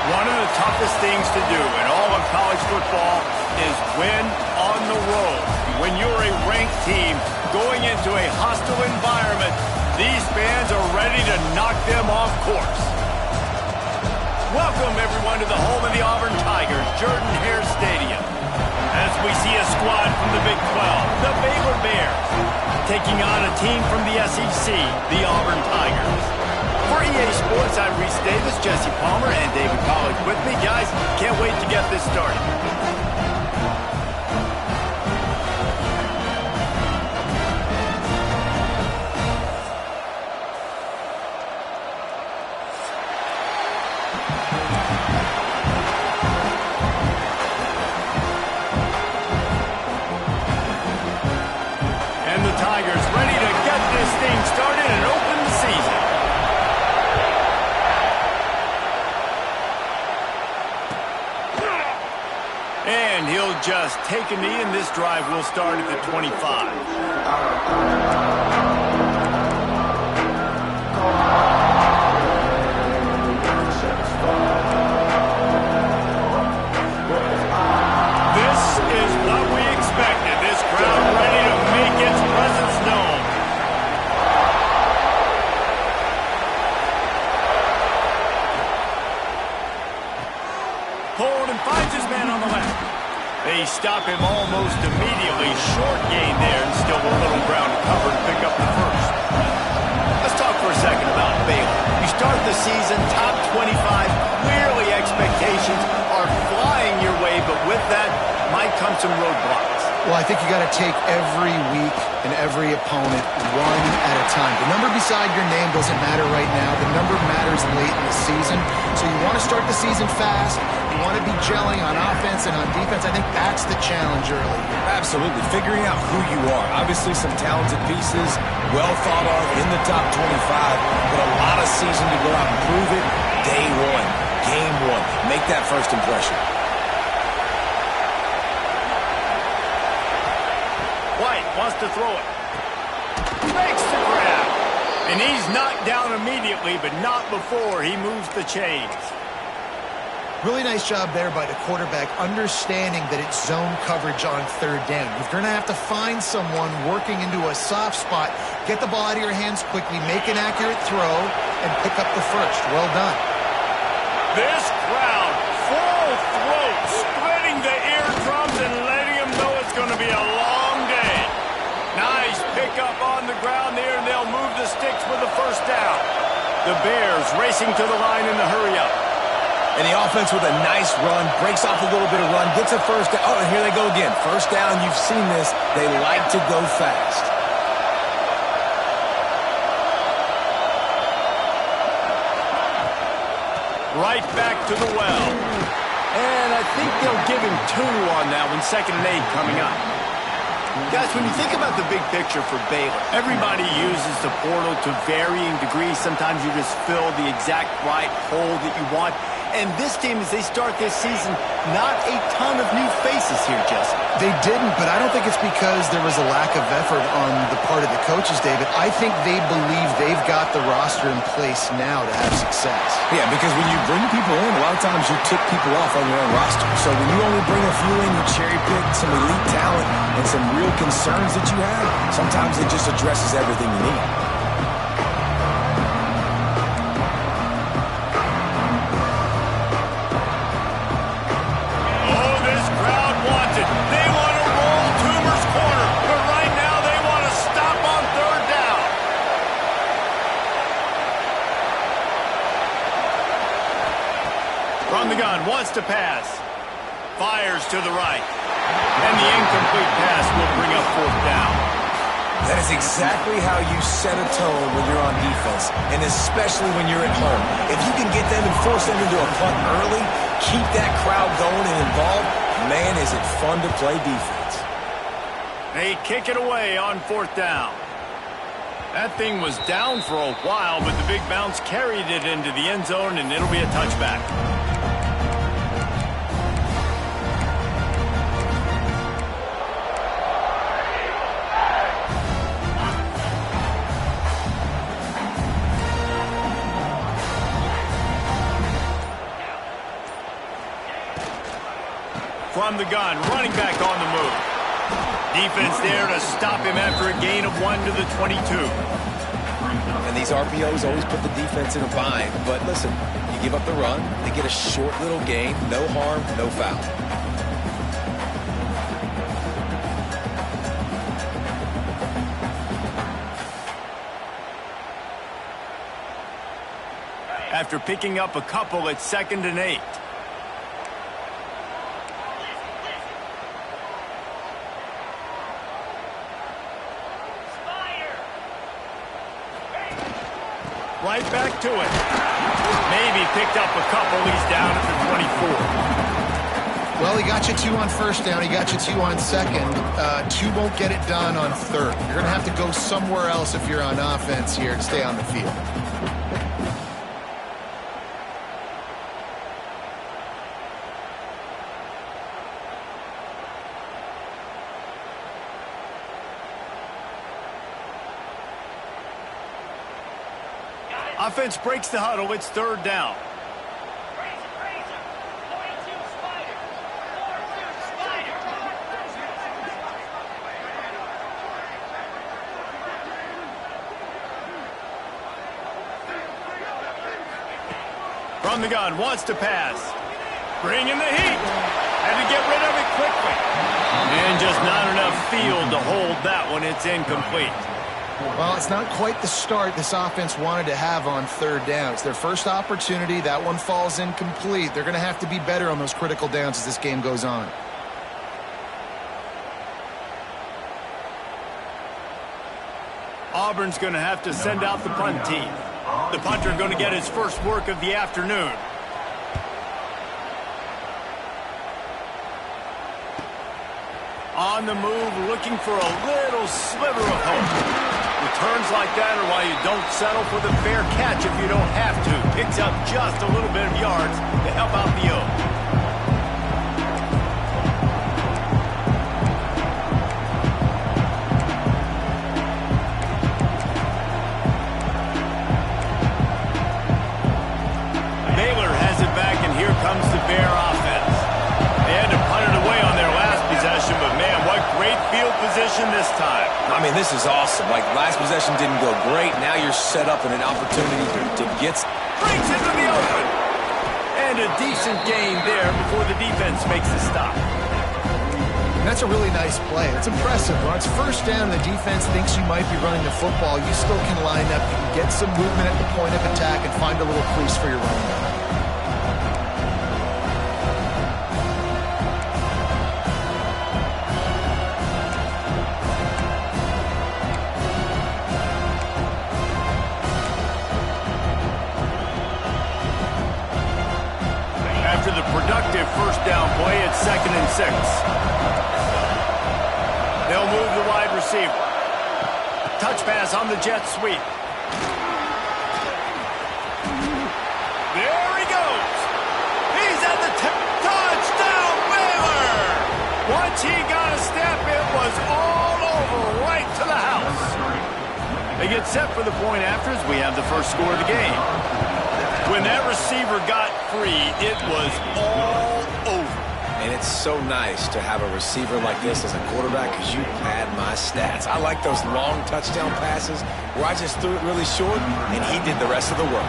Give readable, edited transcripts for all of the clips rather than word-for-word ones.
One of the toughest things to do in all of college football is win on the road. When you're a ranked team going into a hostile environment, these fans are ready to knock them off course. Welcome, everyone, to the home of the Auburn Tigers, Jordan-Hare Stadium. As we see a squad from the Big 12, the Baylor Bears, taking on a team from the SEC, the Auburn Tigers. For EA Sports, I'm Reese Davis, Jesse Palmer, and David College with me. Guys, can't wait to get this started. And the Tigers ready to get this thing started and open the season. And he'll just take a knee, and this drive will start at the 25. This is what we expected. This crowd ready to make its presence known. Hold and finds his man on the left. They stop him almost immediately. Short gain there, and still a little ground to cover to pick up the first. Let's talk for a second about Baylor. You start the season top 25. Clearly expectations are flying your way, but with that might come some roadblocks. Well, I think you got to take every week and every opponent one at a time. The number beside your name doesn't matter right now. The number matters late in the season. So you want to start the season fast. You want to be gelling on offense and on defense. I think that's the challenge early. Absolutely. Figuring out who you are. Obviously some talented pieces, well thought of in the top 25, but a lot of season to go out and prove it. Day one, game one. Make that first impression. White wants to throw it. Makes the grab. And he's knocked down immediately, but not before he moves the chains. Really nice job there by the quarterback, understanding that it's zone coverage on third down. You're going to have to find someone working into a soft spot, get the ball out of your hands quickly, make an accurate throw, and pick up the first. Well done. This crowd, full throat, splitting the eardrums and letting them know it's going to be a long day. Nice pickup on the ground there, and they'll move the sticks with the first down. The Bears racing to the line in the hurry-up. And the offense with a nice run, breaks off a little bit of run, gets a first down. Oh, and here they go again. First down, you've seen this. They like to go fast. Right back to the well. And I think they'll give him 2 on that one. 2nd and 8 coming up. Guys, when you think about the big picture for Baylor, everybody uses the portal to varying degrees. Sometimes you just fill the exact right hole that you want. And this team, as they start this season, not a ton of new faces here, Jesse. They didn't, but I don't think it's because there was a lack of effort on the part of the coaches, David. I think they believe they've got the roster in place now to have success. Yeah, because when you bring people in, a lot of times you tick people off on your own roster. So when you only bring a few in, you cherry-pick some elite talent and some real concerns that you have, sometimes it just addresses everything you need. From the gun, wants to pass. Fires to the right. And the incomplete pass will bring up fourth down. That is exactly how you set a tone when you're on defense, and especially when you're at home. If you can get them and force them into a punt early, keep that crowd going and involved, man, is it fun to play defense. They kick it away on fourth down. That thing was down for a while, but the big bounce carried it into the end zone, and it'll be a touchback. From the gun, running back on the move. Defense there to stop him after a gain of 1 to the 22. And these RPOs always put the defense in a bind. But listen, you give up the run, they get a short little gain, no harm, no foul. After picking up a couple, it's 2nd and 8. Right back to it. Maybe picked up a couple. He's down at the 24. Well, he got you 2 on first down. He got you 2 on second. 2 won't get it done on third. You're going to have to go somewhere else if you're on offense here to stay on the field. Offense breaks the huddle. It's 3rd down. From the gun, wants to pass. Bring in the heat. Had to get rid of it quickly. And just not enough field to hold that one. It's incomplete. Well, it's not quite the start this offense wanted to have on 3rd down. It's their first opportunity. That one falls incomplete. They're going to have to be better on those critical downs as this game goes on. Auburn's going to have to send out the punt team. The punter going to get his first work of the afternoon. On the move, looking for a little sliver of hope. Returns like that are why you don't settle for the fair catch if you don't have to. Picks up just a little bit of yards to help out the O. Baylor has it back, and here comes the Bear offense. They had to punt it away on their last possession, but man, what great field position this time. I mean, this is awesome. Like, last possession didn't go great. Now you're set up in an opportunity to get... Breaks into the open. And a decent gain there before the defense makes the stop. And that's a really nice play. It's impressive. When it's 1st down and the defense thinks you might be running the football, you still can line up. You can get some movement at the point of attack and find a little crease for your running back. After the productive 1st down play, it's 2nd and 6. They'll move the wide receiver. Touch pass on the jet sweep. There he goes. He's at the touchdown, Baylor! Once he got a step, it was all over, right to the house. They get set for the point after as we have the first score of the game. When that receiver got free, it was all over. And it's so nice to have a receiver like this as a quarterback because you pad my stats. I like those long touchdown passes where I just threw it really short and he did the rest of the work.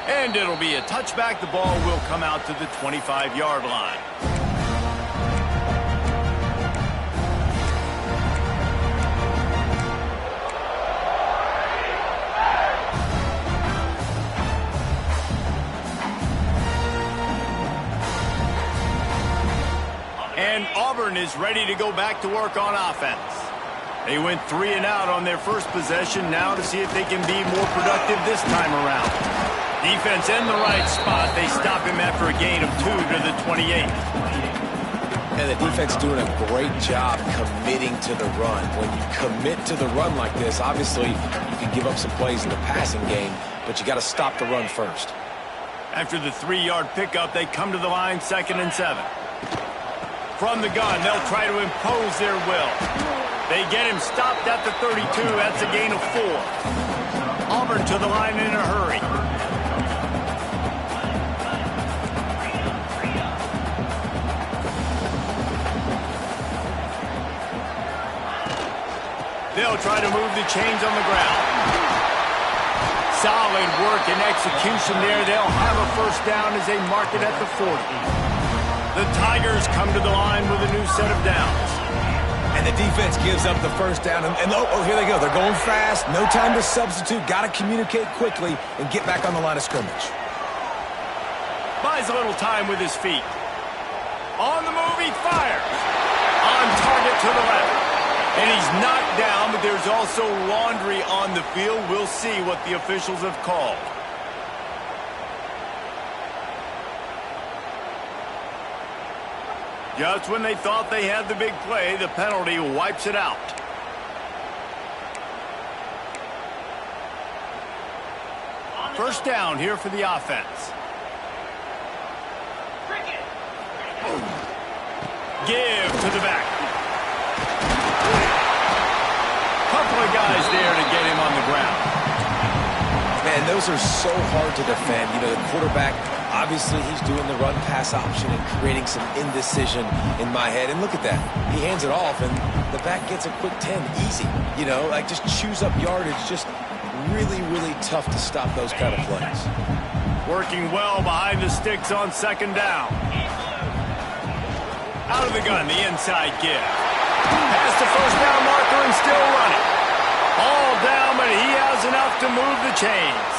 And it'll be a touchback. The ball will come out to the 25-yard line. And Auburn is ready to go back to work on offense. They went 3 and out on their first possession, now to see if they can be more productive this time around. Defense in the right spot. They stop him after a gain of 2 to the 28. And the defense doing a great job committing to the run. When you commit to the run like this, obviously you can give up some plays in the passing game, but you got to stop the run first. After the 3-yard pickup, they come to the line, 2nd and 7. From the gun, they'll try to impose their will. They get him stopped at the 32. That's a gain of 4. Auburn to the line in a hurry. They'll try to move the chains on the ground. Solid work and execution there. They'll have a first down as they mark it at the 40. The Tigers come to the line with a new set of downs. And the defense gives up the first down. And here they go. They're going fast. No time to substitute. Got to communicate quickly and get back on the line of scrimmage. Buys a little time with his feet. On the move, he fires. On target to the left. And he's knocked down, but there's also laundry on the field. We'll see what the officials have called. Just when they thought they had the big play, the penalty wipes it out. First down here for the offense. Give to the back. Couple of guys there to get him on the ground. Man, those are so hard to defend. You know, the quarterback, obviously he's doing the run-pass option and creating some indecision in my head. And look at that. He hands it off, and the back gets a quick 10. Easy. You know, like just chews up yardage. Just really, really tough to stop those kind of plays. Working well behind the sticks on 2nd down. Out of the gun, the inside give. Past the first down marker and still running. All down, but he has enough to move the chains.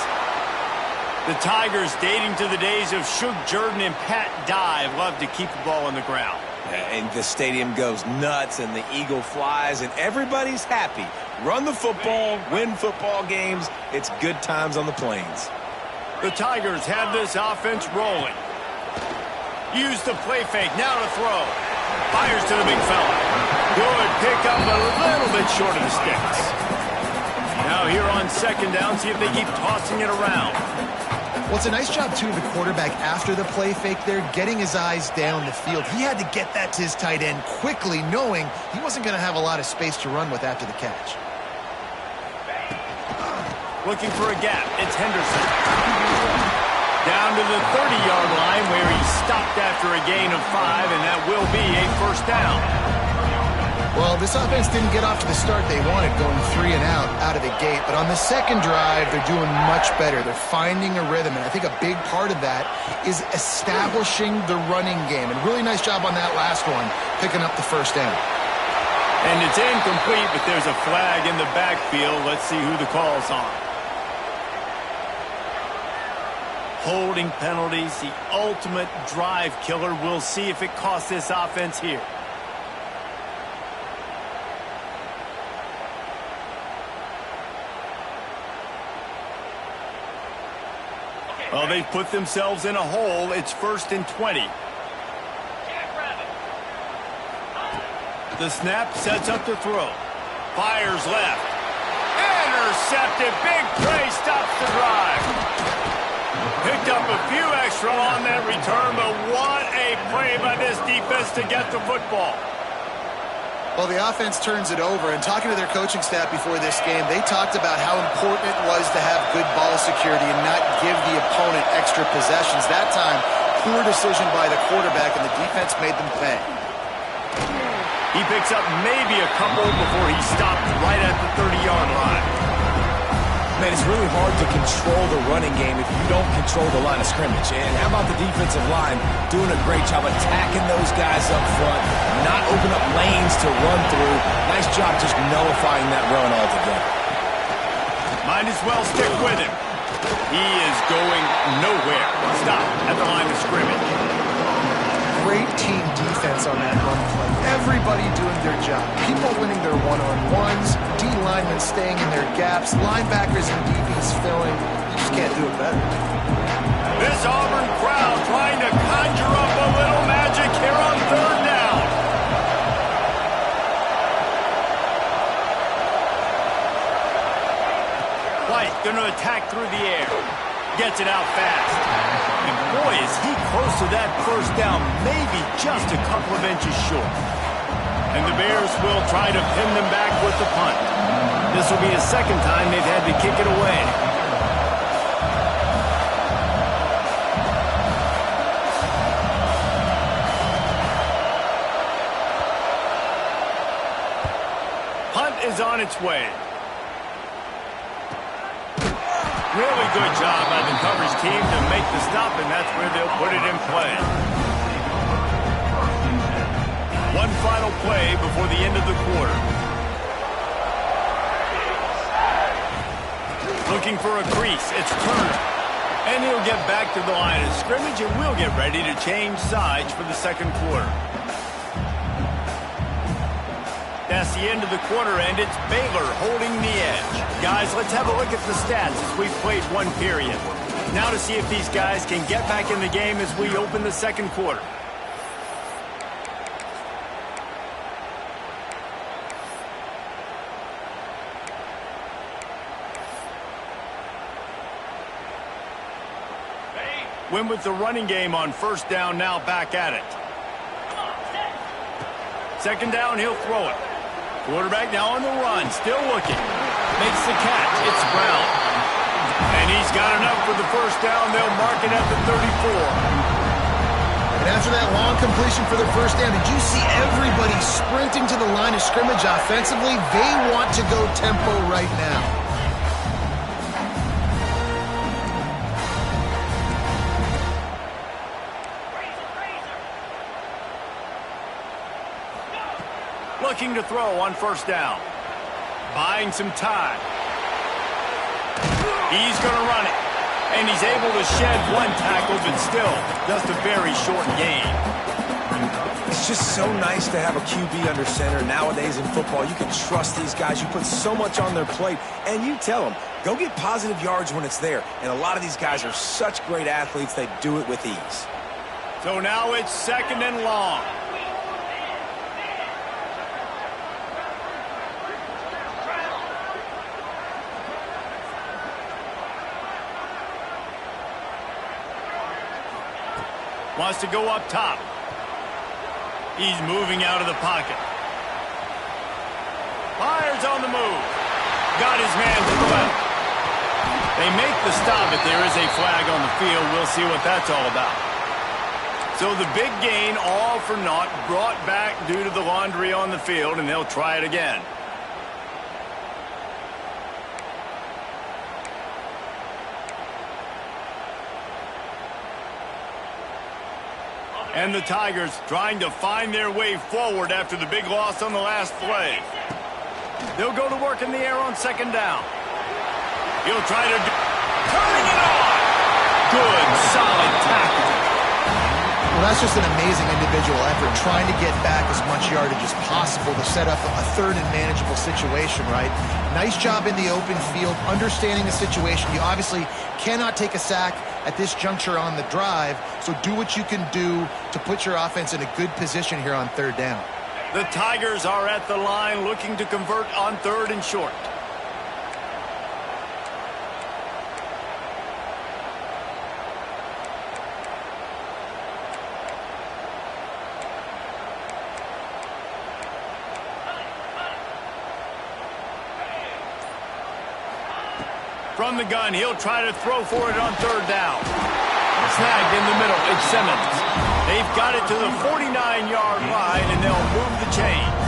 The Tigers, dating to the days of Shug Jordan and Pat Dye, love to keep the ball on the ground. And the stadium goes nuts, and the eagle flies, and everybody's happy. Run the football, win football games. It's good times on the plains. The Tigers have this offense rolling. Use the play fake, now to throw. Fires to the big fella. Good pick up, a little bit short of the sticks. Now here on 2nd down, see if they keep tossing it around. Well, it's a nice job, too, of the quarterback after the play fake there, getting his eyes down the field. He had to get that to his tight end quickly, knowing he wasn't going to have a lot of space to run with after the catch. Looking for a gap. It's Henderson. Down to the 30-yard line where he stopped after a gain of 5, and that will be a first down. Well, this offense didn't get off to the start they wanted, going 3 and out of the gate. But on the second drive, they're doing much better. They're finding a rhythm, and I think a big part of that is establishing the running game. And really nice job on that last one, picking up the first down. And it's incomplete, but there's a flag in the backfield. Let's see who the call's on. Holding penalties, the ultimate drive killer. We'll see if it costs this offense here. Well, they've put themselves in a hole. It's 1st and 20. The snap sets up the throw. Fires left. Intercepted. Big play stops the drive. Picked up a few extra on that return, but what a play by this defense to get the football. Well, the offense turns it over, and talking to their coaching staff before this game, they talked about how important it was to have good ball security and not give the opponent extra possessions. That time, poor decision by the quarterback, and the defense made them pay. He picks up maybe a couple before he stopped right at the 30-yard line. Man, it's really hard to control the running game if you don't control the line of scrimmage. And how about the defensive line doing a great job attacking those guys up front, not open up lanes to run through. Nice job just nullifying that run altogether. Might as well stick with him. He is going nowhere. Stop at the line of scrimmage. Great team defense on that run play. Everybody doing their job. People winning their one-on-ones, D-linemen staying in their gaps, linebackers and DBs filling. You just can't do it better. This Auburn crowd trying to conjure up a little magic here on third down. White going to attack through the air. Gets it out fast. And boy, is he close to that first down, maybe just a couple of inches short. And the Bears will try to pin them back with the punt. This will be the second time they've had to kick it away. Punt is on its way. Really good job by the coverage team to make the stop, and that's where they'll put it in play. One final play before the end of the quarter. Looking for a crease. It's Turner. And he'll get back to the line of scrimmage, and we'll get ready to change sides for the second quarter. That's the end of the quarter, and it's Baylor holding the edge. Guys, let's have a look at the stats as we've played one period. Now to see if these guys can get back in the game as we open the second quarter. Win with the running game on first down, now back at it. Second down, he'll throw it. Quarterback now on the run, still looking. Makes the catch, it's Brown. And he's got enough for the first down. They'll mark it at the 34. And after that long completion for the first down, did you see everybody sprinting to the line of scrimmage offensively? They want to go tempo right now. Looking to throw on first down. Buying some time. He's going to run it. And he's able to shed one tackle, but still just a very short gain. It's just so nice to have a QB under center. Nowadays in football, you can trust these guys. You put so much on their plate, and you tell them, go get positive yards when it's there. And a lot of these guys are such great athletes, they do it with ease. So now it's second and long. Wants to go up top. He's moving out of the pocket. Fires on the move. Got his man to the left. They make the stop, but there is a flag on the field. We'll see what that's all about. So the big gain, all for naught, brought back due to the laundry on the field, and they'll try it again. And the Tigers trying to find their way forward after the big loss on the last play. They'll go to work in the air on second down. He'll try to turning it on. Good, solid tackle. Well, that's just an amazing individual effort, trying to get back as much yardage as possible to set up a third and manageable situation, right? Nice job in the open field, understanding the situation. You obviously cannot take a sack at this juncture on the drive, so do what you can do to put your offense in a good position here on third down. The Tigers are at the line looking to convert on third and short. From the gun, he'll try to throw for it on third down. Snagged in the middle, it's Simmons. They've got it to the 49-yard line, and they'll move the chains.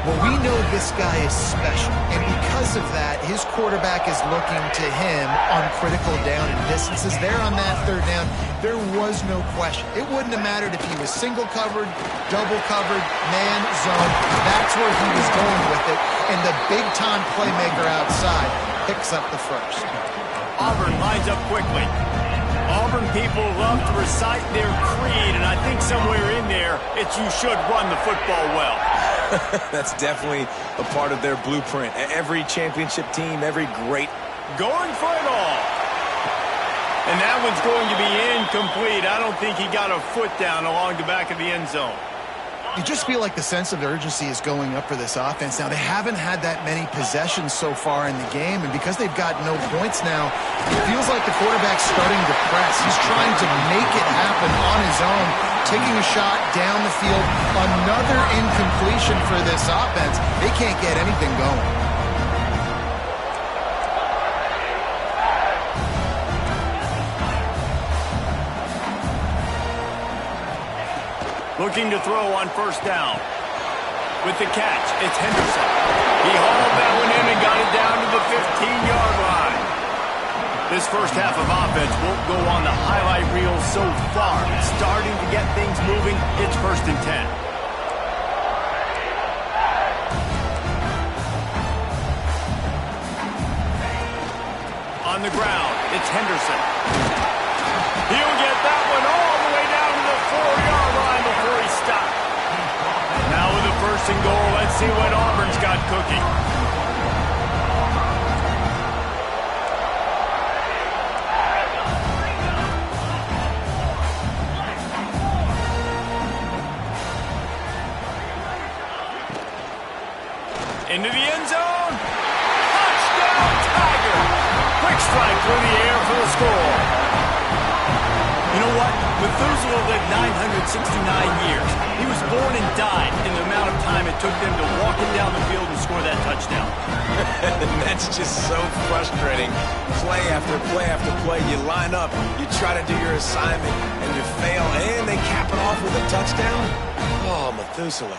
Well, we know this guy is special, and because of that, his quarterback is looking to him on critical down and distances. There on that third down, there was no question. It wouldn't have mattered if he was single covered, double covered, man, zone. That's where he was going with it, and the big-time playmaker outside picks up the first. Auburn lines up quickly. Auburn people love to recite their creed, and I think somewhere in there, it's you should run the football well. That's definitely a part of their blueprint. Every championship team, every great. Going for it all. And that one's going to be incomplete. I don't think he got a foot down along the back of the end zone. You just feel like the sense of urgency is going up for this offense. Now, they haven't had that many possessions so far in the game, and because they've got no points now, it feels like the quarterback's starting to press. He's trying to make it happen on his own, taking a shot down the field. Another incompletion for this offense. They can't get anything going. Looking to throw on first down. With the catch, it's Henderson. He hauled that one in and got it down to the 15-yard line. This first half of offense won't go on the highlight reel so far. It's starting to get things moving. It's 1st and 10. On the ground, it's Henderson. He'll get that one all the way down to the 4-yard line before he stopped. Now with the 1st and goal, let's see what Auburn's got cooking. Into the end zone. Touchdown, Tiger. Quick strike through the air for the score. You know what? Methuselah lived 969 years. He was born and died in the amount of time it took them to walk it down the field and score that touchdown. That's just so frustrating. Play after play after play. You line up, you try to do your assignment, and you fail, and they cap it off with a touchdown? Oh, Methuselah.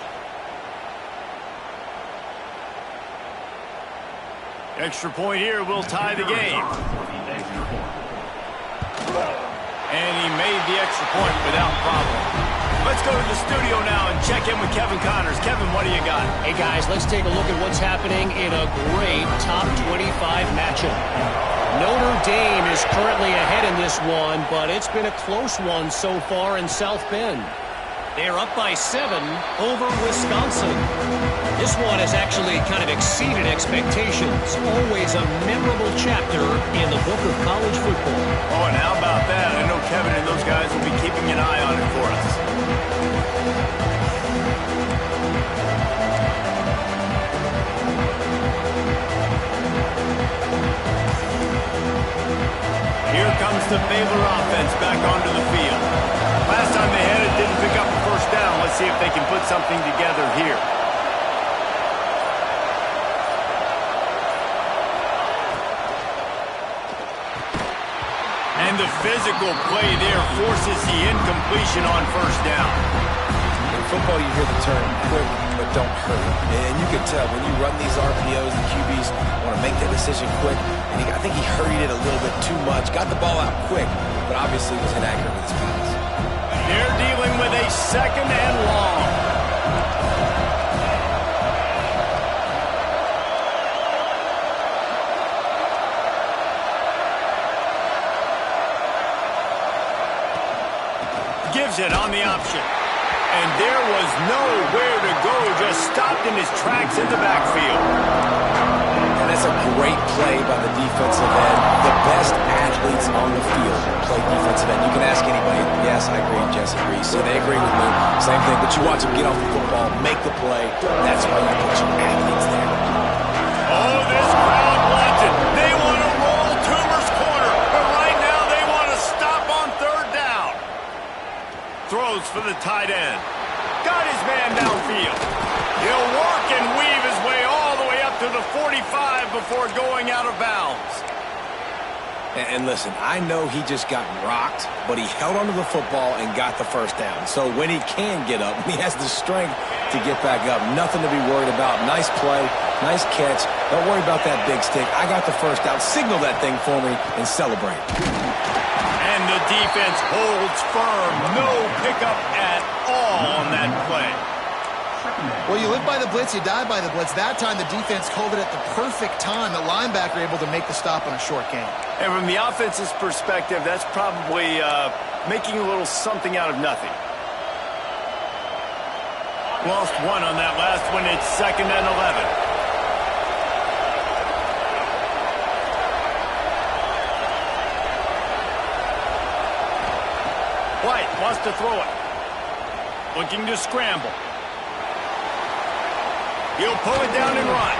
Extra point here will tie the game. And he made the extra point without problem. Let's go to the studio now and check in with Kevin Connors. Kevin, what do you got? Hey, guys, let's take a look at what's happening in a great top 25 matchup. Notre Dame is currently ahead in this one, but it's been a close one so far in South Bend. They're up by 7 over Wisconsin. This one has actually kind of exceeded expectations. Always a memorable chapter in the book of college football. Oh, and how about that? I know Kevin and those guys will be keeping an eye on it for us. Here comes the Baylor offense back onto the field. Last time they had it, didn't pick up the first down. Let's see if they can put something together here. And the physical play there forces the incompletion on first down. In football, you hear the term quick, but don't hurry. And you can tell when you run these RPOs, the QBs want to make that decision quick. And I think he hurried it a little bit too much. Got the ball out quick, but obviously was inaccurate with his pass. They're dealing with a 2nd and long. Gives it on the option. And there was nowhere to go, just stopped in his tracks in the backfield. And that's a great play by the defensive end. The best athletes on the field play defensive end. You can ask anybody. Yes, I agree. Jesse agrees. See, they agree with me. Same thing. But you watch them get off the football, make the play. That's why you put your athletes there. Oh, this crowd wants it. They want to roll Toomer's corner. But right now they want to stop on 3rd down. Throws for the tight end. Got his man downfield. He'll work and weave his way all the way up to the 45 before going out of bounds. And listen, I know he just got rocked, but he held onto the football and got the first down. So when he can get up, he has the strength to get back up. Nothing to be worried about. Nice play, nice catch. Don't worry about that big stick. I got the first down. Signal that thing for me and celebrate. And the defense holds firm. No pickup at all on that play. Well, you live by the blitz, you die by the blitz. That time, the defense called it at the perfect time. The linebacker able to make the stop on a short gain. And from the offense's perspective, that's probably making a little something out of nothing. Lost one on that last one. It's 2nd and 11. White wants to throw it. Looking to scramble. He'll pull it down and run.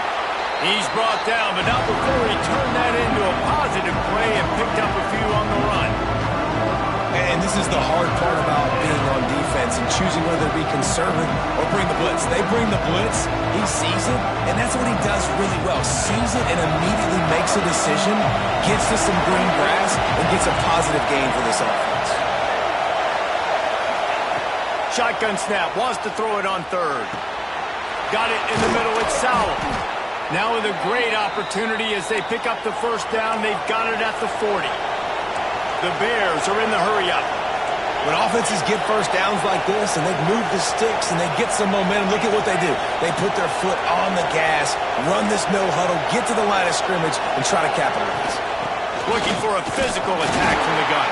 He's brought down, but not before he turned that into a positive play and picked up a few on the run. And this is the hard part about being on defense and choosing whether to be conservative or bring the blitz. They bring the blitz, he sees it, and that's what he does really well. Sees it and immediately makes a decision, gets to some green grass, and gets a positive gain for this offense. Shotgun snap, wants to throw it on 3rd. Got it in the middle, it's Sauer. Now with a great opportunity as they pick up the first down, they've got it at the 40. The Bears are in the hurry-up. When offenses get first downs like this and they move the sticks and they get some momentum, look at what they do. They put their foot on the gas, run this no huddle, get to the line of scrimmage, and try to capitalize. Looking for a physical attack from the gun.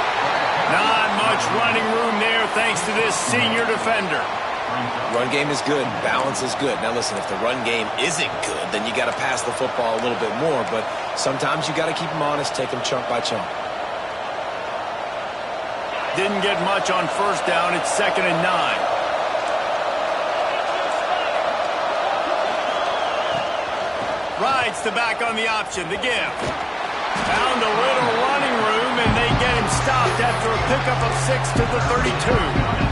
Not much running room there thanks to this senior defender. Run game is good. Balance is good. Now, listen, if the run game isn't good, then you got to pass the football a little bit more. But sometimes you got to keep them honest, take them chunk by chunk. Didn't get much on first down. It's 2nd and 9. Rides the back on the option. The give. Found a little running room, and they get him stopped after a pickup of 6 to the 32.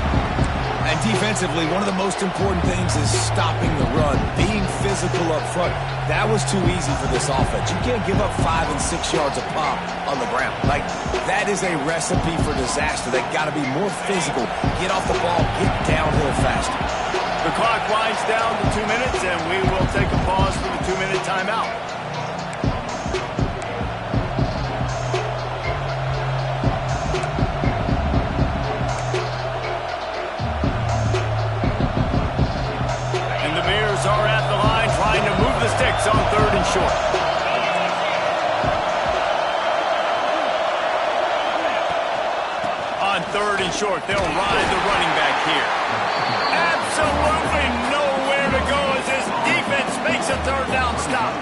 And defensively, one of the most important things is stopping the run, being physical up front. That was too easy for this offense. You can't give up 5 and 6 yards a pop on the ground. Like, that is a recipe for disaster. They got to be more physical, get off the ball, get downhill faster. The clock winds down to 2 minutes, and we will take a pause for the 2-minute timeout. Are at the line trying to move the sticks on 3rd and short. On 3rd and short, they'll ride the running back here. Absolutely nowhere to go as this defense makes a 3rd down stop.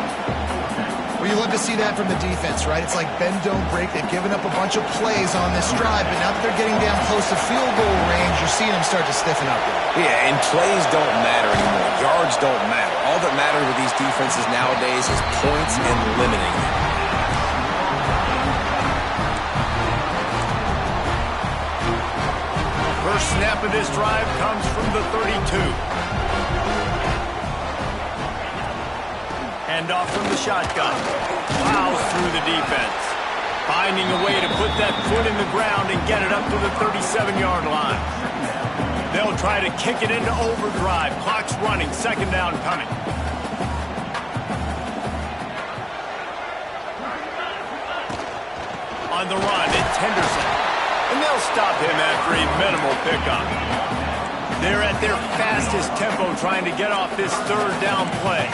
Well, you love to see that from the defense, right? It's like bend, don't break. They've given up a bunch of plays on this drive, but now that they're getting down close to field goal range, you're seeing them start to stiffen up. Yeah, and plays don't matter anymore. Yards don't matter. All that matters with these defenses nowadays is points and limiting them. First snap of this drive comes from the 32. Handoff from the shotgun. Plows through the defense. Finding a way to put that foot in the ground and get it up to the 37-yard line. They'll try to kick it into overdrive. Clock's running. 2nd down coming. On the run, it's Henderson. And they'll stop him after a minimal pickup. They're at their fastest tempo trying to get off this 3rd down play.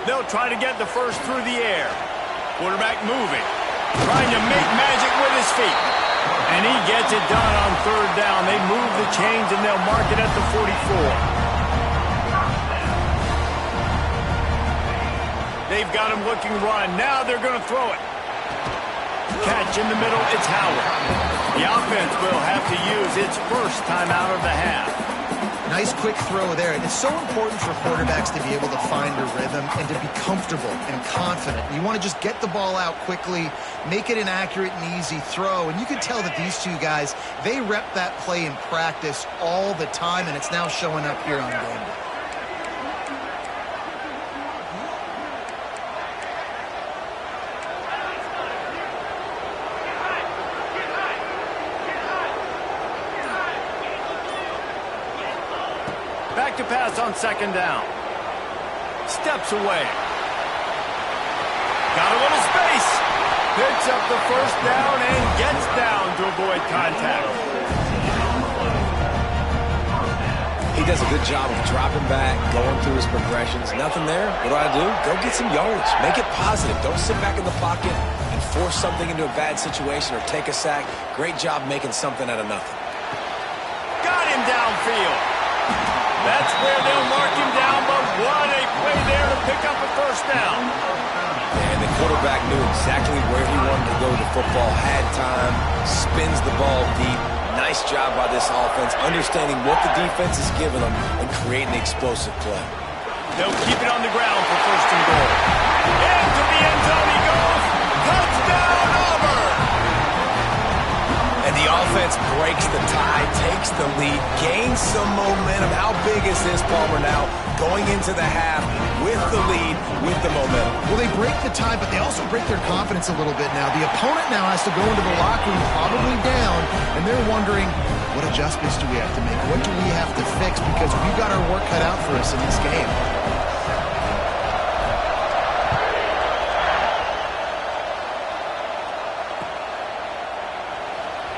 They'll try to get the first through the air. Quarterback moving. Trying to make magic with his feet. And he gets it done on 3rd down. They move the chains and they'll mark it at the 44. They've got him looking run. Now they're going to throw it. Catch in the middle. It's Howard. The offense will have to use its first timeout of the half. Now Nice quick throw there. And it's so important for quarterbacks to be able to find a rhythm and to be comfortable and confident. You want to just get the ball out quickly, make it an accurate and easy throw. And you can tell that these two guys, they rep that play in practice all the time, and it's now showing up here on game day. Back to pass on second down. Steps away. Got a little space. Picks up the first down and gets down to avoid contact. He does a good job of dropping back, going through his progressions. Nothing there. What do? Go get some yardage. Make it positive. Don't sit back in the pocket and force something into a bad situation or take a sack. Great job making something out of nothing. Got him downfield. That's where they'll mark him down, but what a play there to pick up a first down. And the quarterback knew exactly where he wanted to go with the football, had time, spins the ball deep. Nice job by this offense, understanding what the defense is giving them and creating the explosive play. They'll keep it on the ground for first and goal. Into the end zone he goes. Touchdown, Auburn! And the offense breaks the tie, takes the lead, gains some momentum. How big is this, Palmer, now? Going into the half with the lead, with the momentum. Well, they break the tie, but they also break their confidence a little bit now. The opponent now has to go into the locker room probably down, and they're wondering, what adjustments do we have to make? What do we have to fix? Because we've got our work cut out for us in this game.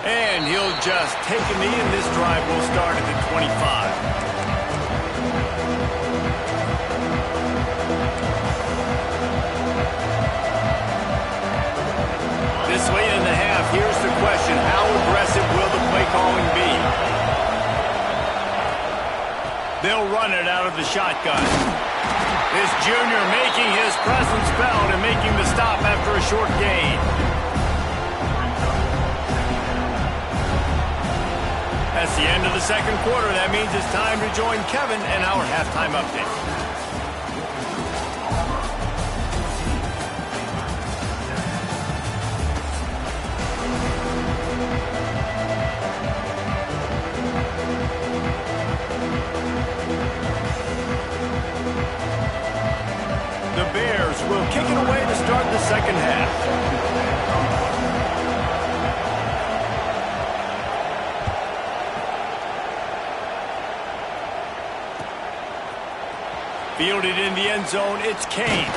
And he'll just take a knee, and this drive will start at the 25. This late in the half, here's the question. How aggressive will the play calling be? They'll run it out of the shotgun. This junior making his presence felt and making the stop after a short gain. That's the end of the second quarter. That means it's time to join Kevin and our halftime update. The Bears will kick it away to start the second half. Fielded in the end zone, it's Kane.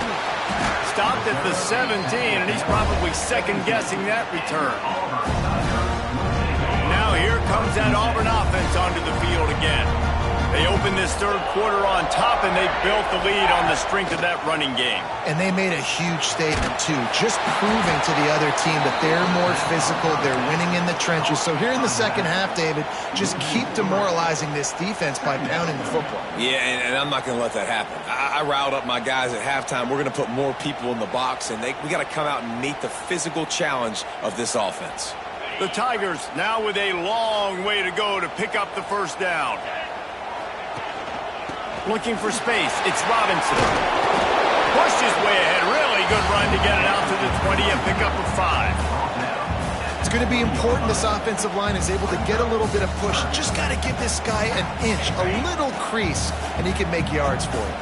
Stopped at the 17, and he's probably second-guessing that return. Now here comes that Auburn offense onto the field again. They opened this third quarter on top, and they built the lead on the strength of that running game. And they made a huge statement, too, just proving to the other team that they're more physical, they're winning in the trenches. So here in the second half, David, just keep demoralizing this defense by pounding the football. Yeah, and I'm not going to let that happen. I riled up my guys at halftime. We're going to put more people in the box, and we got to come out and meet the physical challenge of this offense. The Tigers now with a long way to go to pick up the first down. Looking for space, it's Robinson. Pushed his way ahead, really good run to get it out to the 20 and pick up a 5. It's going to be important this offensive line is able to get a little bit of push. Just got to give this guy an inch, a little crease, and he can make yards for it.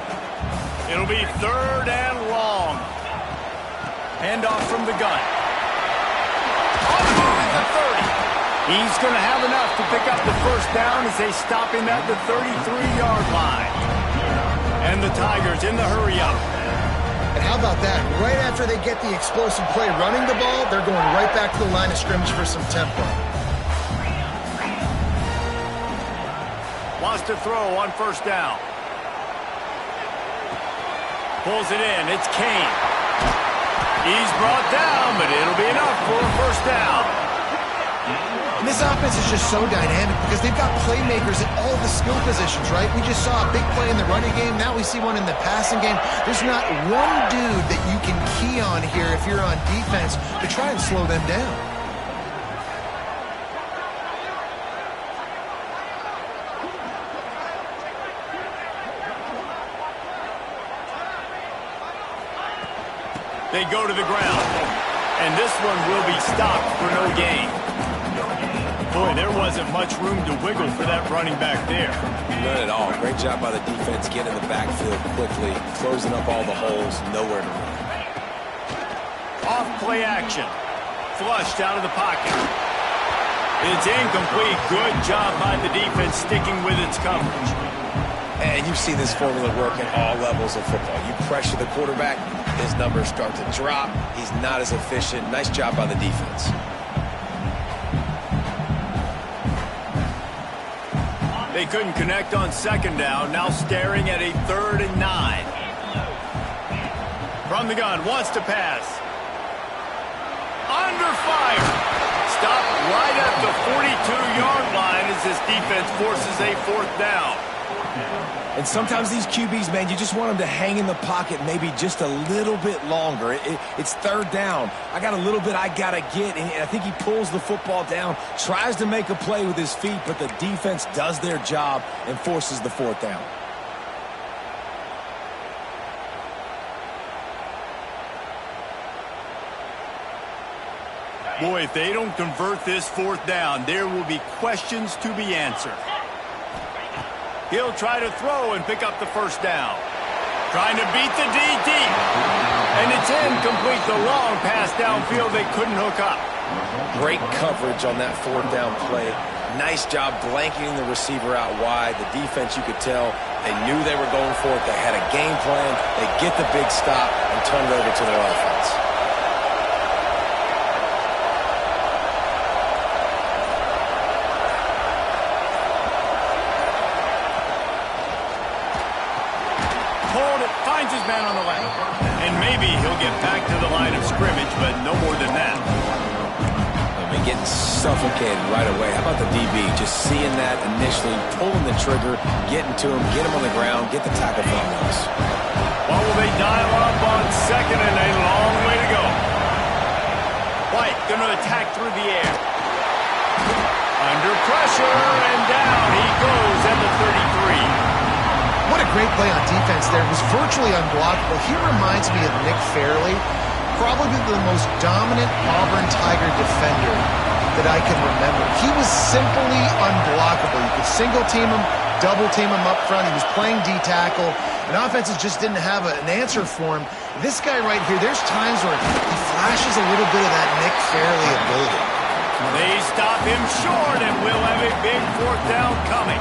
It'll be third and long. Handoff from the gun. On the move at the 30. He's going to have enough to pick up the first down as they stop him at the 33-yard line. And the Tigers in the hurry-up. And how about that? Right after they get the explosive play running the ball, they're going right back to the line of scrimmage for some tempo. Wants to throw on first down. Pulls it in. It's Kane. He's brought down, but it'll be enough for a first down. And this offense is just so dynamic because they've got playmakers at all the skill positions, right? We just saw a big play in the running game. Now we see one in the passing game. There's not one dude that you can key on here if you're on defense to try and slow them down. They go to the ground. And this one will be stopped for no gain. Boy, there wasn't much room to wiggle for that running back there. None at all. Great job by the defense getting in the backfield quickly, closing up all the holes, nowhere to run. Off play action. Flushed out of the pocket. It's incomplete. Good job by the defense sticking with its coverage. And you've seen this formula work at all levels of football. You pressure the quarterback, his numbers start to drop. He's not as efficient. Nice job by the defense. They couldn't connect on second down. Now staring at a 3rd and 9. From the gun, wants to pass. Under fire. Stopped right at the 42-yard line as this defense forces a 4th down. And sometimes these QBs, man, you just want them to hang in the pocket maybe just a little bit longer. It's 3rd down. I got a little bit I got to get, and I think he pulls the football down, tries to make a play with his feet, but the defense does their job and forces the 4th down. Boy, if they don't convert this 4th down, there will be questions to be answered. He'll try to throw and pick up the 1st down. Trying to beat the D deep. And it's incomplete. The long pass downfield they couldn't hook up. Great coverage on that 4th down play. Nice job blanketing the receiver out wide. The defense, you could tell, they knew they were going for it. They had a game plan. They get the big stop and turn it over to their offense. Finds his man on the left. And maybe he'll get back to the line of scrimmage, but no more than that. I mean, getting suffocated right away. How about the DB? Just seeing that initially, pulling the trigger, getting to him, get him on the ground, get the tackle for us. Well, will they dial up on 2nd and a long way to go? White going to attack through the air. Under pressure, and down he goes at the 33. What a great play on defense there. It was virtually unblockable. He reminds me of Nick Fairley, probably the most dominant Auburn Tiger defender that I can remember. He was simply unblockable. You could single team him, double team him up front. He was playing D-tackle, and offenses just didn't have an answer for him. This guy right here, there's times where he flashes a little bit of that Nick Fairley ability. They stop him short, and we'll have a big 4th down coming.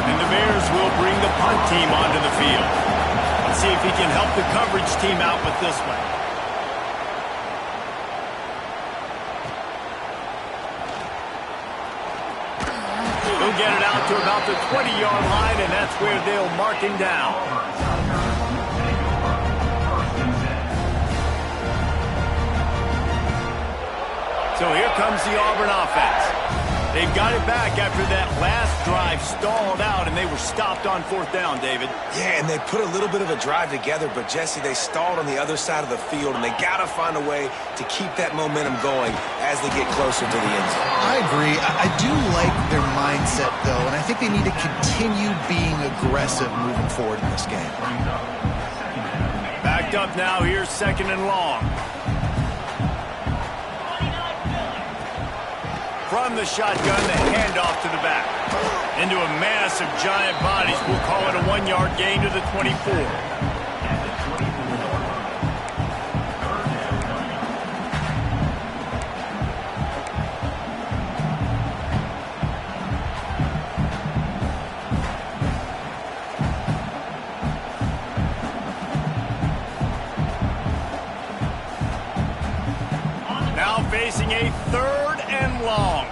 And the Bears will bring the punt team onto the field. Let's see if he can help the coverage team out with this one. He'll get it out to about the 20-yard line, and that's where they'll mark him down. So here comes the Auburn offense. They've got it back after that last drive stalled out, and they were stopped on 4th down, David. Yeah, and they put a little bit of a drive together, but, Jesse, they stalled on the other side of the field, and they got to find a way to keep that momentum going as they get closer to the end zone. I agree. I do like their mindset, though, and I think they need to continue being aggressive moving forward in this game. Backed up now. Here's 2nd and long. From the shotgun, the handoff to the back. Into a mass of giant bodies. We'll call it a 1-yard gain to the 24. Now facing a 3rd and long.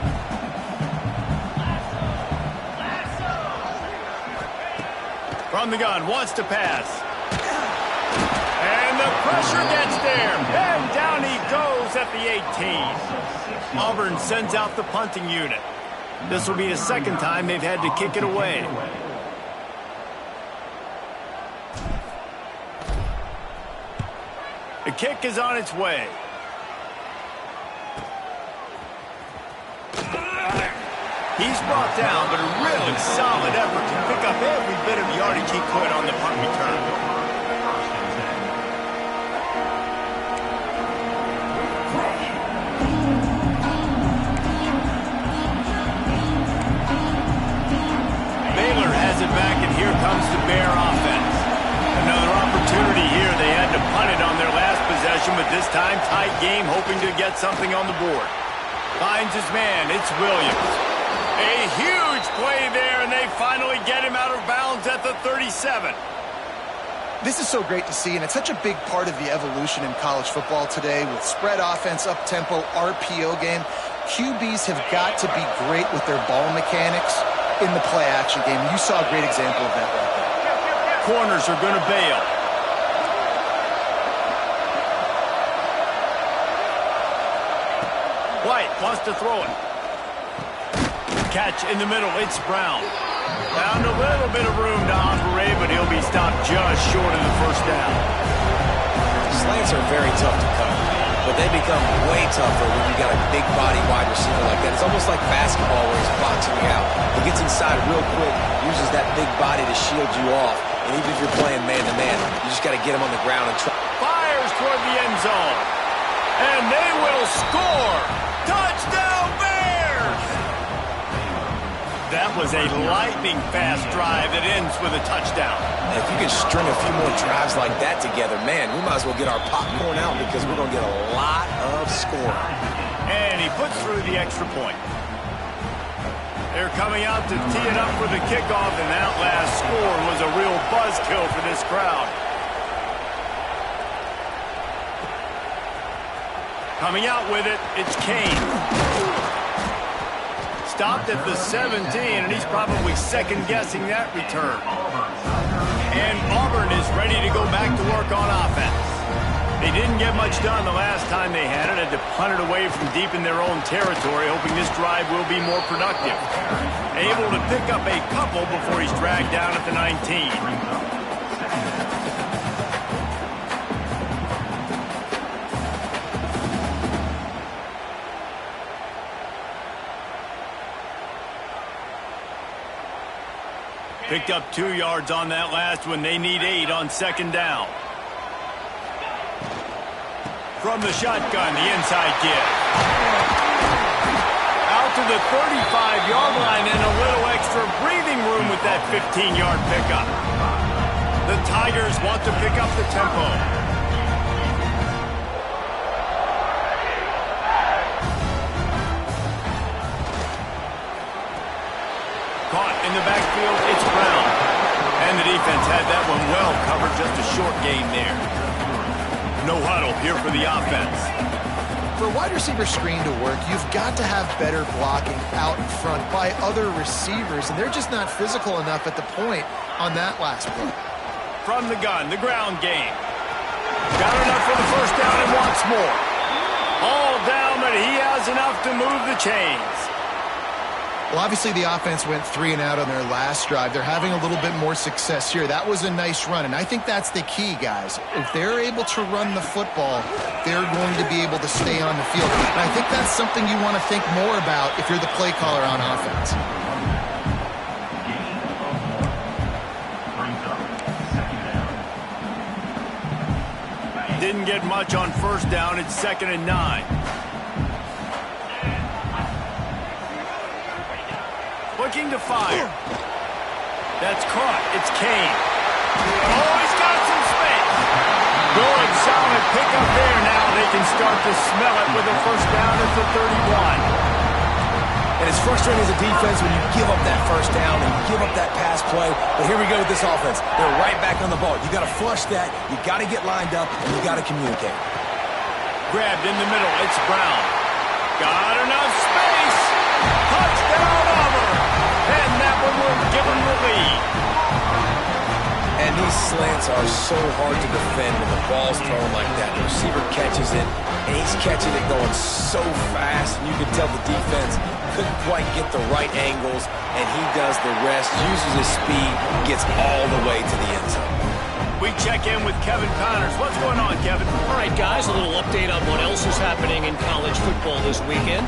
From the gun, wants to pass. And the pressure gets there. And down he goes at the 18. Auburn sends out the punting unit. This will be the 2nd time they've had to kick it away. The kick is on its way. He's brought down, but a really solid effort to pick up every bit of yardage he could on the punt return. comes the Bear offense. Another opportunity here. They had to punt it on their last possession, but this time tight game, hoping to get something on the board. Finds his man. It's Williams. A huge play there, and they finally get him out of bounds at the 37. This is so great to see, and it's such a big part of the evolution in college football today with spread offense, up-tempo, RPO game. QBs have got to be great with their ball mechanics in the play-action game. You saw a great example of that right there. Corners are going to bail. White wants to throw it. Catch in the middle. It's Brown. Found a little bit of room to operate, but he'll be stopped just short of the first down. Slants are very tough to cover, but they become way tougher when you got a big body wide receiver like that. It's almost like basketball where he's boxing you out. He gets inside real quick, uses that big body to shield you off, and even if you're playing man-to-man, you just got to get him on the ground and try. Fires toward the end zone, and they will score. Touchdown, Bears! That was a lightning-fast drive that ends with a touchdown. And if you can string a few more drives like that together, man, we might as well get our popcorn out because we're going to get a lot of scoring. And he puts through the extra point. They're coming out to tee it up for the kickoff, and that last score was a real buzzkill for this crowd. Coming out with it, it's Kane. Stopped at the 17, and he's probably second-guessing that return. And Auburn is ready to go back to work on offense. They didn't get much done the last time they had it. Had to punt it away from deep in their own territory, hoping this drive will be more productive. Able to pick up a couple before he's dragged down at the 19. Picked up 2 yards on that last one. They need 8 on second down. From the shotgun, the inside give. Out to the 35-yard line and a little extra breathing room with that 15-yard pickup. The Tigers want to pick up the tempo. Caught in the backfield, it's Brown. And the defense had that one well covered, just a short gain there. No huddle here for the offense. For a wide receiver screen to work, you've got to have better blocking out in front by other receivers, and they're just not physical enough at the point on that last play. From the gun, the ground game. Got enough for the first down and wants more. All down, but he has enough to move the chains. Well, obviously the offense went 3 and out on their last drive. They're having a little bit more success here. That was a nice run, and I think that's the key, guys. If they're able to run the football, they're going to be able to stay on the field. And I think that's something you want to think more about if you're the play caller on offense. Didn't get much on first down. It's 2nd and 9. Looking to fire. That's caught. It's Kane. Oh, he's got some space. Good, solid pickup there. Now they can start to smell it with a first down at the 31. And it's frustrating as a defense when you give up that first down and give up that pass play. But here we go with this offense. They're right back on the ball. You got to flush that. You got to get lined up, and you got to communicate. Grabbed in the middle. It's Brown. Got enough space. Touchdown, Auburn. And that one will give them the lead. And these slants are so hard to defend when the ball's thrown like that. The receiver catches it, and he's catching it going so fast. And you can tell the defense couldn't quite get the right angles, and he does the rest, uses his speed, gets all the way to the end zone. We check in with Kevin Connors. What's going on, Kevin? All right, guys, a little update on what else is happening in college football this weekend.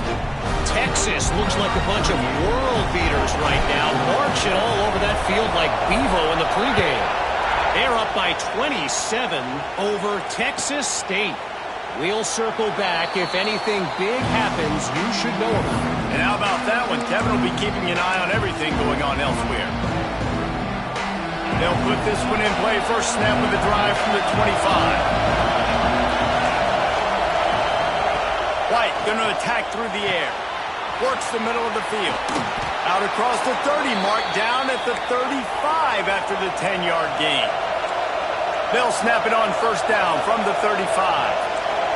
Texas looks like a bunch of world beaters right now, marching all over that field like Bevo in the pregame. They're up by 27 over Texas State. We'll circle back. If anything big happens, you should know about it. And how about that one? Kevin will be keeping an eye on everything going on elsewhere. They'll put this one in play. First snap of the drive from the 25. White going to attack through the air. Works the middle of the field. Out across the 30 mark, down at the 35 after the 10-yard gain. They'll snap it on first down from the 35.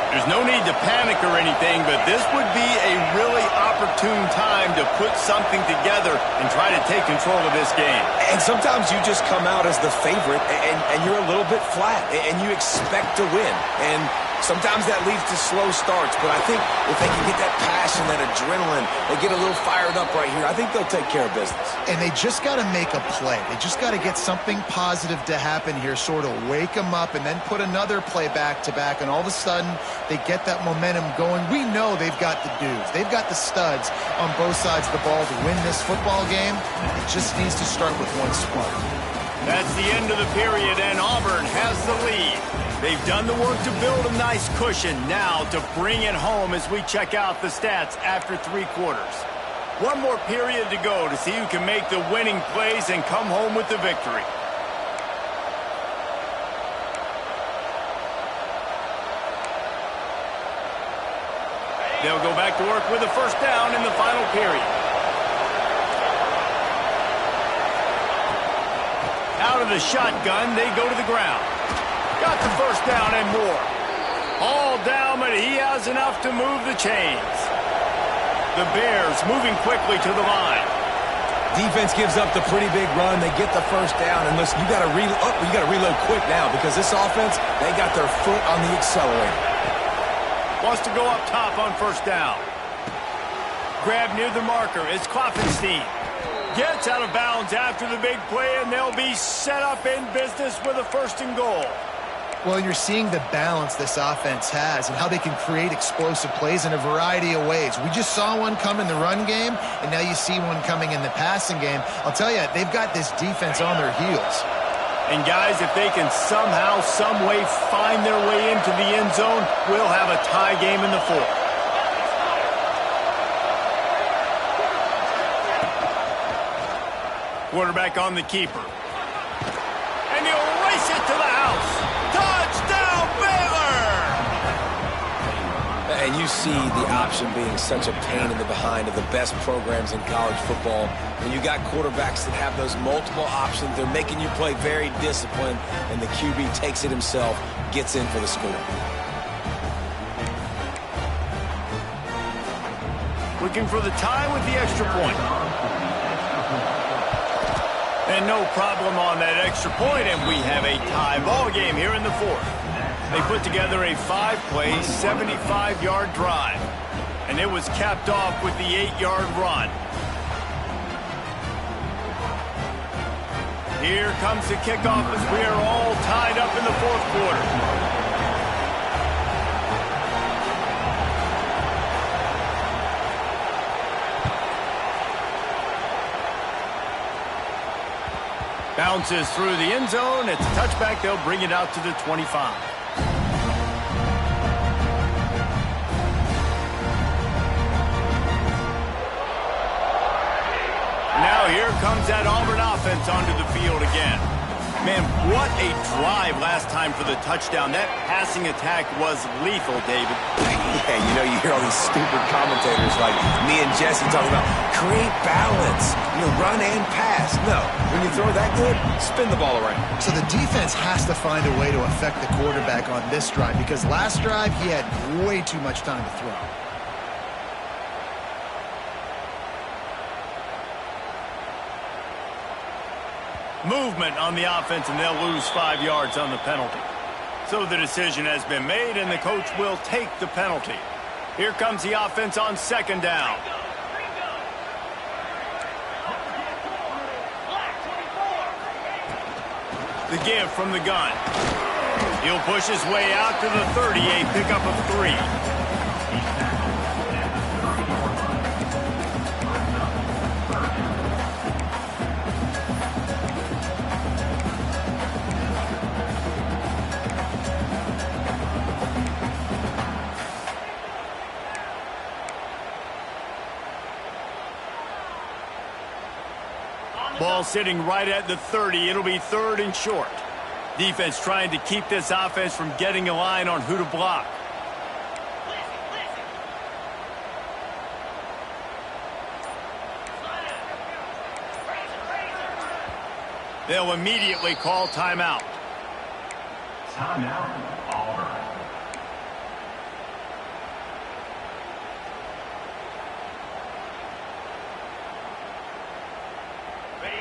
There's no need to panic or anything, but this would be a really opportune time to put something together and try to take control of this game. And sometimes you just come out as the favorite, and you're a little bit flat, and you expect to win. And sometimes that leads to slow starts, but I think if they can get that passion, that adrenaline, they get a little fired up right here, I think they'll take care of business. And they just got to make a play. They just got to get something positive to happen here, sort of wake them up, and then put another play back-to-back, and all of a sudden they get that momentum going. We know they've got the dudes. They've got the studs on both sides of the ball to win this football game. It just needs to start with one spark. That's the end of the period, and Auburn has the lead. They've done the work to build a nice cushion. Now to bring it home as we check out the stats after 3 quarters. One more period to go to see who can make the winning plays and come home with the victory. They'll go back to work with a first down in the final period. Out of the shotgun, they go to the ground. Got the first down and more. All down, but he has enough to move the chains. The Bears moving quickly to the line. Defense gives up the pretty big run. They get the first down, and listen, you got to reload quick now because this offense, they got their foot on the accelerator. Wants to go up top on first down. Grab near the marker. It's Klopfenstein. Gets out of bounds after the big play, and they'll be set up in business with a first and goal. Well, you're seeing the balance this offense has and how they can create explosive plays in a variety of ways. We just saw one come in the run game, and now you see one coming in the passing game. I'll tell you, they've got this defense on their heels. And guys, if they can somehow, some way find their way into the end zone, we'll have a tie game in the fourth. Quarterback on the keeper. And he'll race it to the house. Touchdown, Baylor! And you see the option being such a pain in the behind of the best programs in college football. When you got quarterbacks that have those multiple options, they're making you play very disciplined, and the QB takes it himself, gets in for the score. Looking for the tie with the extra point. And no problem on that extra point, and we have a tie ball game here in the fourth. They put together a 5-play, 75-yard drive, and it was capped off with the 8-yard run. Here comes the kickoff as we are all tied up in the fourth quarter. Bounces through the end zone. It's a touchback. They'll bring it out to the 25. Now here comes that Auburn offense onto the field again. Man, what a drive last time for the touchdown. That passing attack was lethal, David. Yeah, you know, you hear all these stupid commentators like me and Jesse talking about create balance, run and pass. No, when you throw that good, spin the ball around. So the defense has to find a way to affect the quarterback on this drive because last drive he had way too much time to throw. Movement on the offense, and they'll lose 5 yards on the penalty. So the decision has been made, and the coach will take the penalty. Here comes the offense on second down. The give from the gun. He'll push his way out to the 30, a pickup of 3. Ball ball sitting right at the 30. It'll be 3rd and short. Defense trying to keep this offense from getting a line on who to block. They'll immediately call timeout. Timeout, Auburn.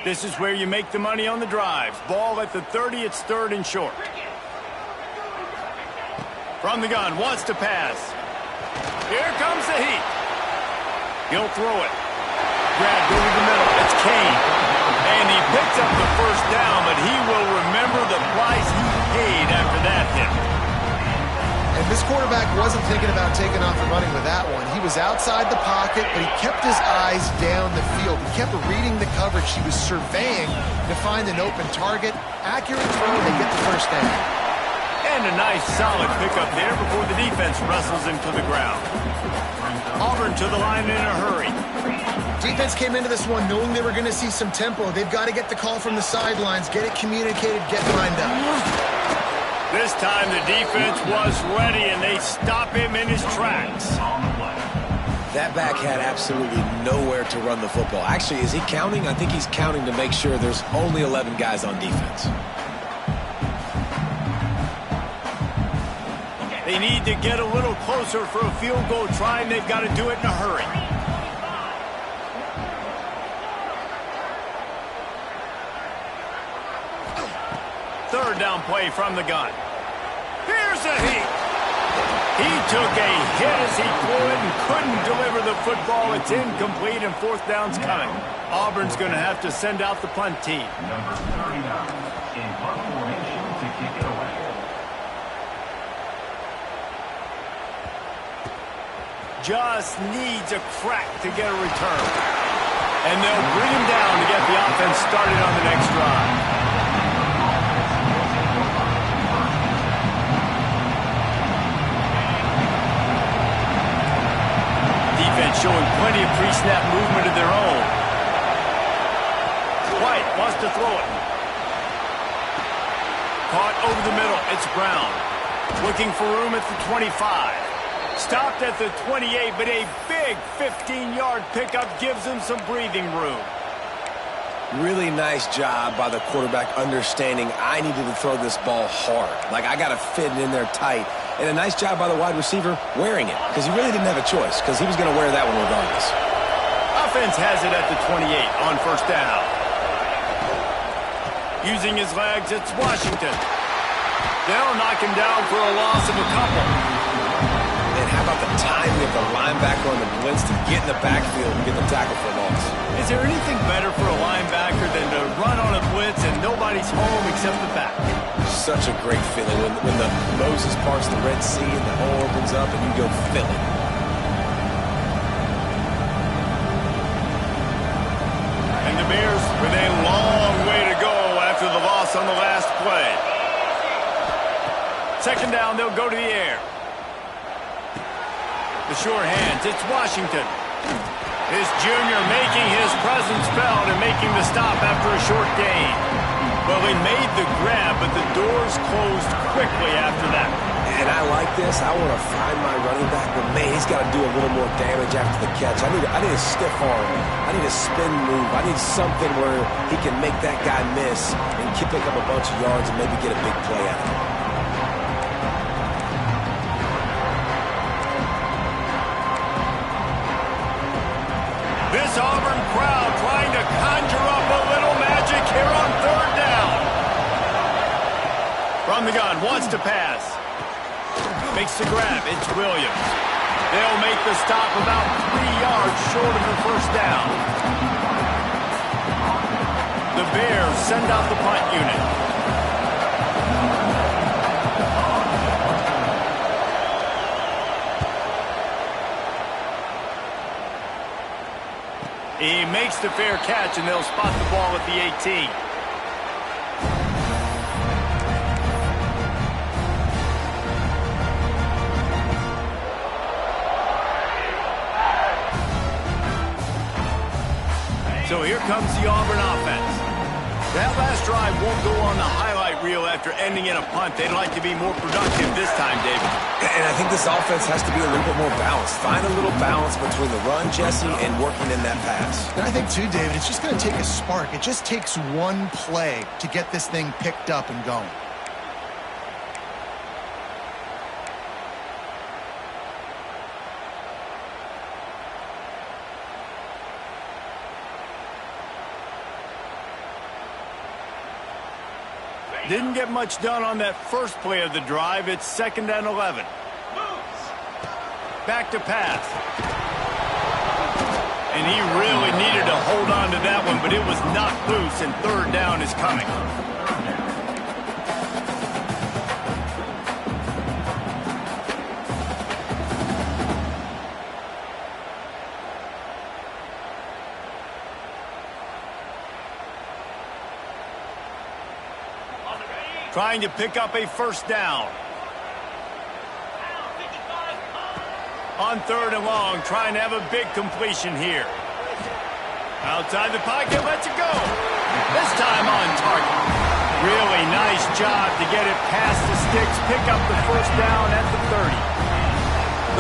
This is where you make the money on the drives. Ball at the 30, it's 3rd and short. From the gun, wants to pass. Here comes the heat. He'll throw it. Grabbed over the middle, it's Kane. And he picks up the first down, but he will remember the price he paid after that hit. And this quarterback wasn't thinking about taking off and running with that one. He was outside the pocket, but he kept his eyes down the field. He kept reading the coverage. He was surveying to find an open target. Accurate throw, they get the first down. And a nice solid pickup there before the defense wrestles him to the ground. Auburn to the line in a hurry. Defense came into this one knowing they were going to see some tempo. They've got to get the call from the sidelines, get it communicated, get lined up. This time the defense was ready, and they stop him in his tracks. That back had absolutely nowhere to run the football. Actually, is he counting? I think he's counting to make sure there's only 11 guys on defense. They need to get a little closer for a field goal try, and they've got to do it in a hurry. Third down play from the gun. Here's a heat. He took a hit as he threw it and couldn't deliver the football. It's incomplete, and 4th down's coming. Auburn's going to have to send out the punt team. Number 39 in punt formation to kick it away. Just needs a crack to get a return. And they'll bring him down to get the offense started on the next drive. Showing plenty of pre-snap movement of their own. White wants to throw it. Caught over the middle. It's Brown. Looking for room at the 25. Stopped at the 28, but a big 15-yard pickup gives him some breathing room. Really nice job by the quarterback understanding I needed to throw this ball hard. Like, I got to fit it in there tight. And a nice job by the wide receiver wearing it, because he really didn't have a choice, because he was going to wear that one regardless. Offense has it at the 28 on 1st down. Using his legs, it's Washington. They'll knock him down for a loss of a couple. And how about the timing of the linebacker on the blitz to get in the backfield and get the tackle for a loss? Is there anything better for a linebacker than to run on a blitz and nobody's home except the back? Such a great feeling when the Moses parts the Red Sea and the hole opens up and you go fill it. And the Bears with a long way to go after the loss on the last play. 2nd down, they'll go to the air. The short hands, it's Washington. This junior making his presence felt and making the stop after a short gain. Well, they made the grab, but the doors closed quickly after that. And I like this. I want to find my running back, but man, he's got to do a little more damage after the catch. I need a stiff arm. I need a spin move. I need something where he can make that guy miss and pick up a bunch of yards and maybe get a big play out of it. This Auburn crowd trying to conjure up a little magic here on 3rd down. From the gun, wants to pass. Makes the grab, it's Williams. They'll make the stop about 3 yards short of the 1st down. The Bears send out the punt unit. He makes the fair catch, and they'll spot the ball at the 18. So here comes the Auburn offense. won't go on the highlight reel after ending in a punt. They'd like to be more productive this time, David. And I think this offense has to be a little bit more balanced. Find a little balance between the run, Jesse, and working in that pass. And I think, too, David, it's just going to take a spark. It just takes one play to get this thing picked up and going. Didn't get much done on that first play of the drive. It's 2nd and 11. Back to pass. And he really needed to hold on to that one, but it was knocked loose, and 3rd down is coming. Trying to pick up a 1st down. On 3rd and long, trying to have a big completion here. Outside the pocket, lets it go. This time on target. Really nice job to get it past the sticks, pick up the 1st down at the 30.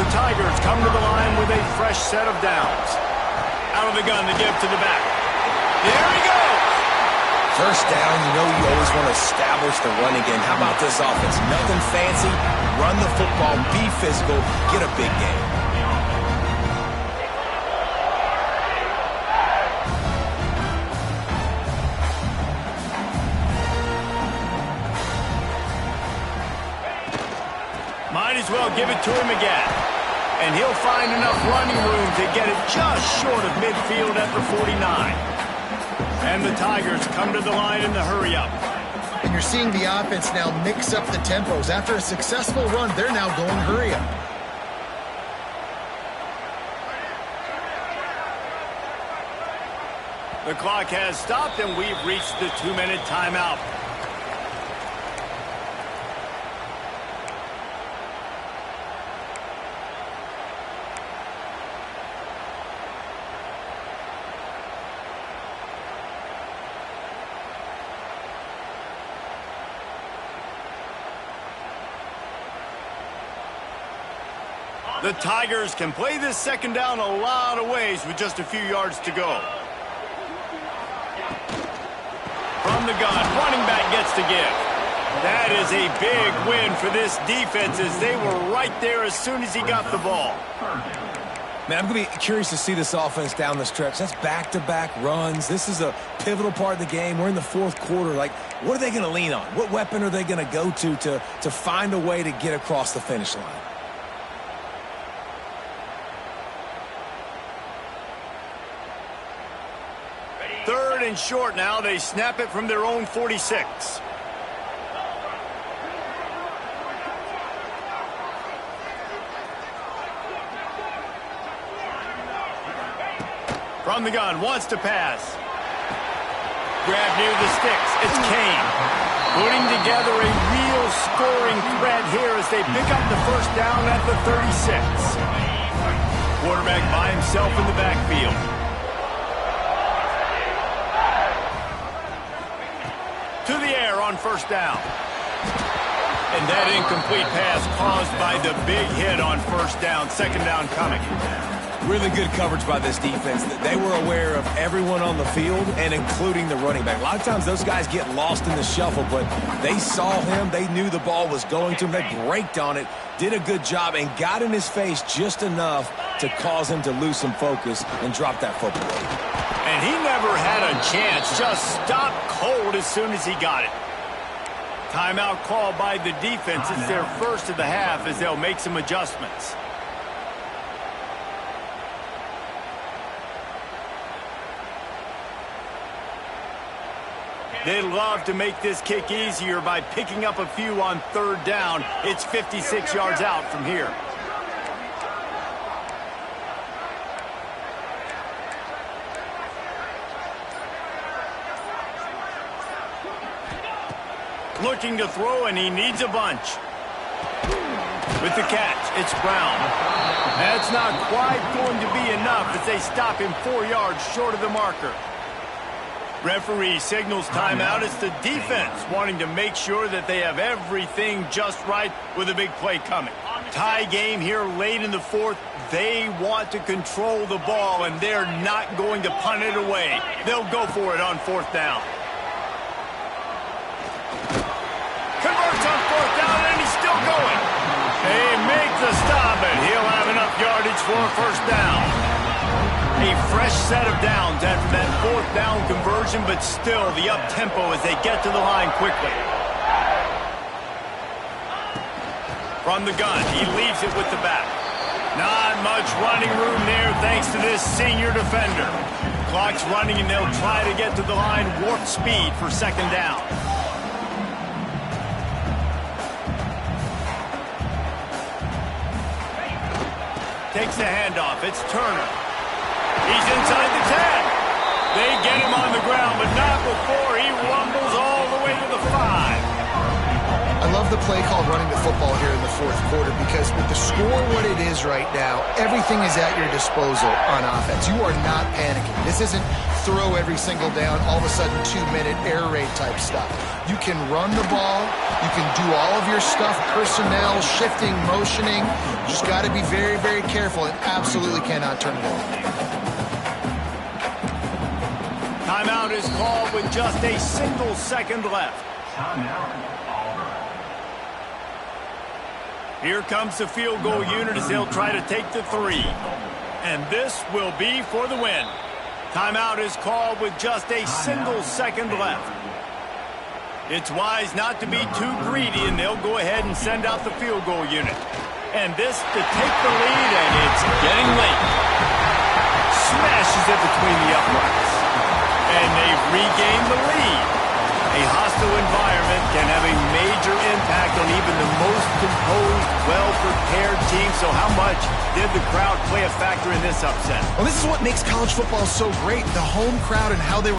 The Tigers come to the line with a fresh set of downs. Out of the gun to give to the back. There he goes. 1st down, you know you always want to establish the run again. How about this offense? Nothing fancy. Run the football, be physical, get a big game. Might as well give it to him again. And he'll find enough running room to get it just short of midfield at the 49. And the Tigers come to the line in the hurry-up. And you're seeing the offense now mix up the tempos. After a successful run, they're now going hurry-up. The clock has stopped, and we've reached the 2-minute timeout. The Tigers can play this 2nd down a lot of ways with just a few yards to go. From the gun, running back gets to give. That is a big win for this defense as they were right there as soon as he got the ball. Man, I'm going to be curious to see this offense down the stretch. That's back-to-back runs. This is a pivotal part of the game. We're in the 4th quarter. Like, what are they going to lean on? What weapon are they going to go to find a way to get across the finish line? 3rd and short now. They snap it from their own 46. From the gun, wants to pass. Grab near the sticks. It's Kane. Putting together a real scoring threat here as they pick up the 1st down at the 36. Quarterback by himself in the backfield. To the air on 1st down. And that incomplete pass caused by the big hit on 1st down. 2nd down coming. Really good coverage by this defense. They were aware of everyone on the field and including the running back. A lot of times those guys get lost in the shuffle, but they saw him. They knew the ball was going to him. They braked on it, did a good job, and got in his face just enough to cause him to lose some focus and drop that football. And he never had a chance. Just stopped cold as soon as he got it. Timeout called by the defense. It's their 1st of the half as they'll make some adjustments. They'd love to make this kick easier by picking up a few on 3rd down. It's 56 yards out from here. Looking to throw, and he needs a bunch. With the catch, it's Brown. That's not quite going to be enough as they stop him 4 yards short of the marker. Referee signals timeout. It's the defense wanting to make sure that they have everything just right with a big play coming. Tie game here late in the fourth. They want to control the ball, and they're not going to punt it away. They'll go for it on fourth down. Converts on fourth down, and he's still going. They make the stop, and he'll have enough yardage for a first down. A fresh set of downs after that fourth down conversion, but still the up-tempo as they get to the line quickly. From the gun, he leaves it with the back. Not much running room there thanks to this senior defender. Clock's running, and they'll try to get to the line warp speed for second down. Takes the handoff. It's Turner. He's inside the 10. They get him on the ground, but not before he rumbles all the way to the 5. I love the play called running the football here in the fourth quarter because with the score what it is right now, everything is at your disposal on offense. You are not panicking. This isn't throw every single down, all of a sudden 2-minute air raid type stuff. You can run the ball. You can do all of your stuff, personnel, shifting, motioning. You just got to be very, very careful and absolutely cannot turn it over. Timeout is called with just a single second left. Timeout, Auburn. Here comes the field goal unit as they'll try to take the 3. And this will be for the win. Timeout is called with just a single second left. It's wise not to be too greedy, and they'll go ahead and send out the field goal unit. And this to take the lead, and it's getting late. Smashes it between the uprights. And they've regained the lead. A hostile environment can have a major impact on even the most composed, well-prepared team. So how much did the crowd play a factor in this upset? Well, this is what makes college football so great, the home crowd and how they